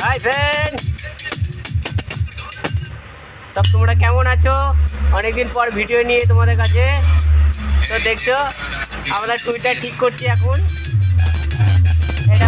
Hi friend, সব তোমরা কেমন আছো? অনেকদিন পর ভিডিও নিয়ে তোমাদের কাছে। তো দেখছো আমরা টুইটার ঠিক করছি এখন। এটা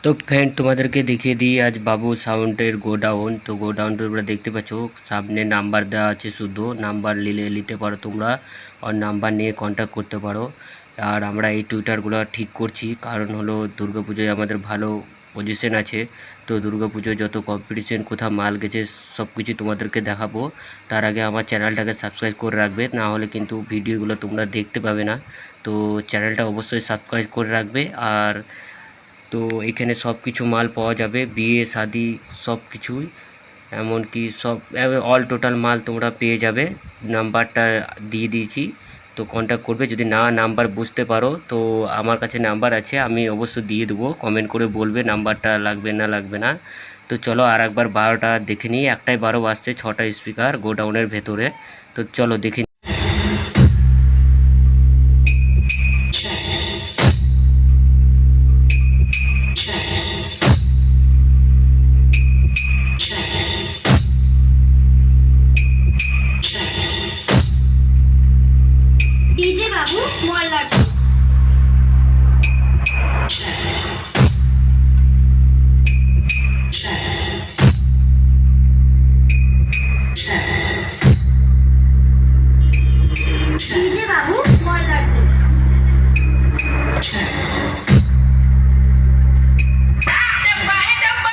तो फ्रेंड तुम्हादेरके देखिए दी आज बाबू साउंडेर गोडाउन। तो गोडाउन তোমরা দেখতে পাচ্ছ সামনে নাম্বার দেওয়া আছে, শুধু নাম্বার নিতে পারো তোমরা, আর নাম্বার নিয়ে কন্ট্যাক্ট করতে পারো। আর আমরা এই টুইটারগুলো ঠিক করছি, কারণ হলো দুর্গাপূজায় আমাদের ভালো পজিশন আছে। তো দুর্গাপূজায় যত কম্পিটিশন, কোথাও মাল গেছে, সব কিছু তোমাদেরকে দেখাবো। তার আগে আমার চ্যানেলটাকে সাবস্ক্রাইব করে রাখবে, না হলে কিন্তু ভিডিওগুলো তোমরা দেখতে পাবে না। তো চ্যানেলটা অবশ্যই সাবস্ক্রাইব করে রাখবে। আর তো এখানে সব কিছু মাল পাওয়া যাবে, বিয়ে শাদি সব কিছুই, এমনকি সব অল টোটাল মাল তোমরা পেয়ে যাবে। নাম্বারটা দিয়ে দিয়েছি, তো কন্ট্যাক্ট করবে। যদি না নাম্বার বুঝতে পারো তো আমার কাছে নাম্বার আছে, আমি অবশ্যই দিয়ে দেবো। কমেন্ট করে বলবে নাম্বারটা লাগবে না লাগবে না। তো চলো আর একবার 12টা দেখে নিই। একটাই 12 বাজছে, 6টা স্পিকার গোডাউনের ভেতরে। তো চলো দেখে